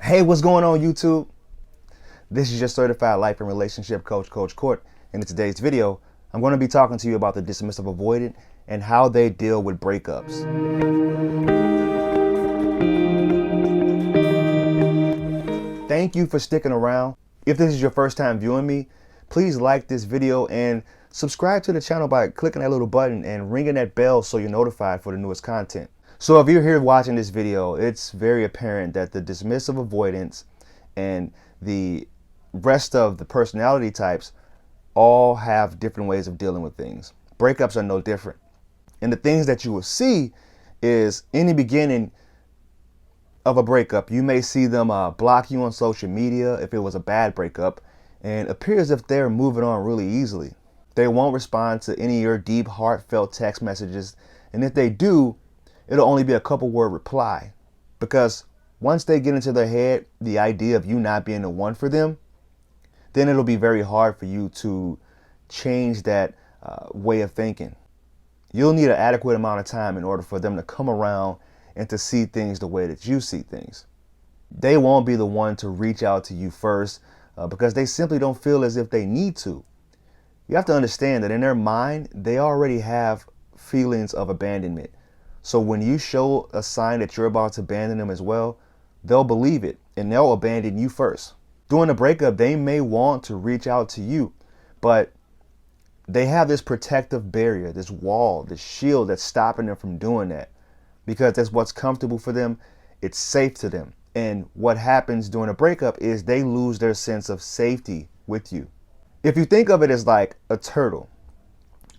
Hey, what's going on, YouTube? This is your certified life and relationship coach, Coach Court. And in today's video, I'm going to be talking to you about the dismissive avoidant and how they deal with breakups. Thank you for sticking around. If this is your first time viewing me, please like this video and subscribe to the channel by clicking that little button and ringing that bell so you're notified for the newest content. So if you're here watching this video, it's very apparent that the dismissive avoidance and the rest of the personality types all have different ways of dealing with things. Breakups are no different. And the things that you will see is in the beginning of a breakup, you may see them block you on social media if it was a bad breakup, and appear as if they're moving on really easily. They won't respond to any of your deep, heartfelt text messages, and if they do, it'll only be a couple word reply, because once they get into their head the idea of you not being the one for them, then it'll be very hard for you to change that way of thinking. You'll need an adequate amount of time in order for them to come around and to see things the way that you see things. They won't be the one to reach out to you first because they simply don't feel as if they need to. You have to understand that in their mind, they already have feelings of abandonment. So when you show a sign that you're about to abandon them as well, they'll believe it and they'll abandon you first. During the breakup, they may want to reach out to you, but they have this protective barrier, this wall, this shield that's stopping them from doing that, because that's what's comfortable for them. It's safe to them. And what happens during a breakup is they lose their sense of safety with you. If you think of it as like a turtle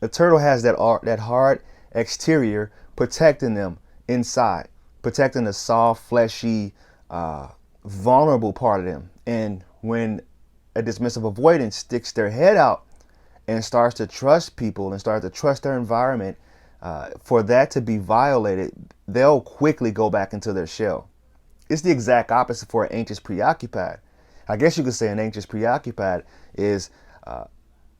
has that hard exterior protecting them inside, protecting the soft, fleshy, vulnerable part of them. And when a dismissive avoidant sticks their head out and starts to trust people and starts to trust their environment, for that to be violated, they'll quickly go back into their shell. It's the exact opposite for an anxious preoccupied. I guess you could say an anxious preoccupied is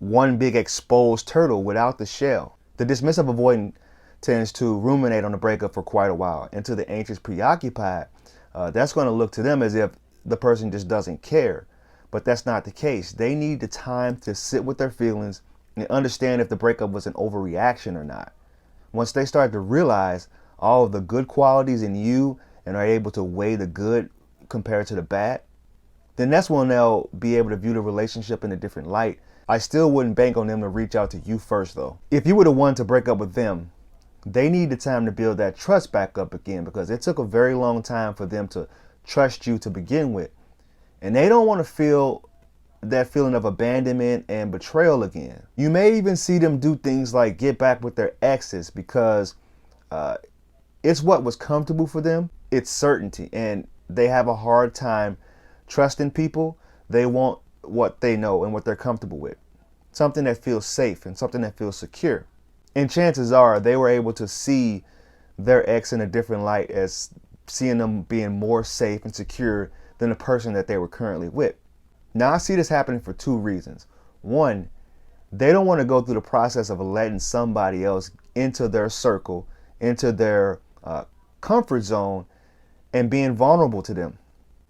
one big exposed turtle without the shell. The dismissive avoidant tends to ruminate on the breakup for quite a while. And to the anxious preoccupied, that's going to look to them as if the person just doesn't care. But that's not the case. They need the time to sit with their feelings and understand if the breakup was an overreaction or not. Once they start to realize all of the good qualities in you and are able to weigh the good compared to the bad, then that's when they'll be able to view the relationship in a different light. I still wouldn't bank on them to reach out to you first, though. If you were the one to break up with them, they need the time to build that trust back up again, because it took a very long time for them to trust you to begin with. And they don't want to feel that feeling of abandonment and betrayal again. You may even see them do things like get back with their exes because it's what was comfortable for them. It's certainty, and they have a hard time trusting people. They want what they know and what they're comfortable with, something that feels safe and something that feels secure. And chances are they were able to see their ex in a different light, as seeing them being more safe and secure than the person that they were currently with. Now, I see this happening for two reasons. One, they don't want to go through the process of letting somebody else into their circle, into their comfort zone, and being vulnerable to them.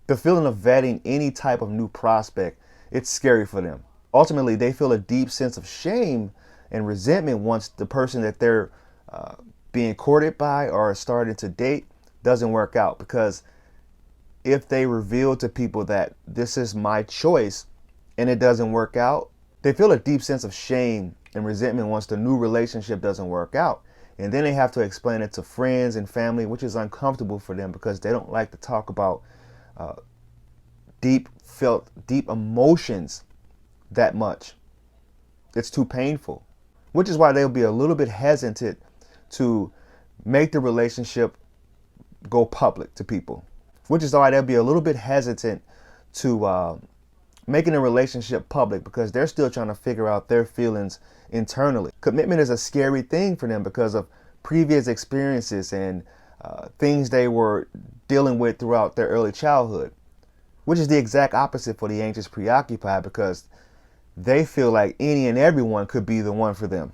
The feeling of vetting any type of new prospect, it's scary for them. Ultimately, they feel a deep sense of shame and resentment once the person that they're being courted by or starting to date doesn't work out, because if they reveal to people that this is my choice and it doesn't work out, they feel a deep sense of shame and resentment once the new relationship doesn't work out. And then they have to explain it to friends and family, which is uncomfortable for them because they don't like to talk about deep emotions that much. It's too painful, which is why they'll be a little bit hesitant to make the relationship go public to people, which is why they'll be a little bit hesitant to making a relationship public, because they're still trying to figure out their feelings internally. Commitment is a scary thing for them because of previous experiences and things they were dealing with throughout their early childhood, which is the exact opposite for the anxious preoccupied, because they feel like any and everyone could be the one for them,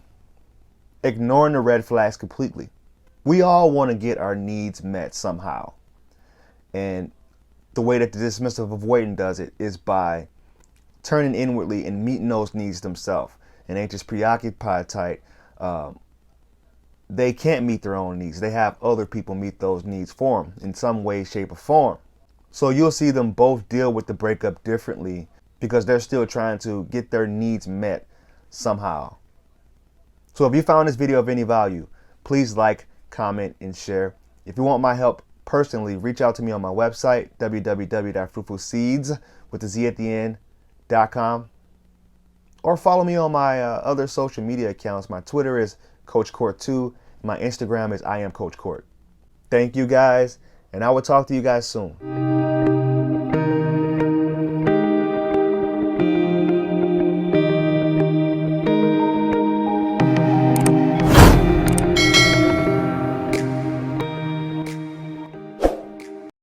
ignoring the red flags completely. We all want to get our needs met somehow. And The way that the dismissive avoidant does it is by turning inwardly and meeting those needs themselves. An anxious preoccupied type, they can't meet their own needs. They have other people meet those needs for them in some way, shape, or form. So you'll see them both deal with the breakup differently because they're still trying to get their needs met somehow. So if you found this video of any value, please like, comment, and share. If you want my help personally, reach out to me on my website, www.fruitfulseeds with the Z at the end.com, or follow me on my other social media accounts. My Twitter is Coach Court 2. My Instagram is I am Coach Court. Thank you guys, and I will talk to you guys soon.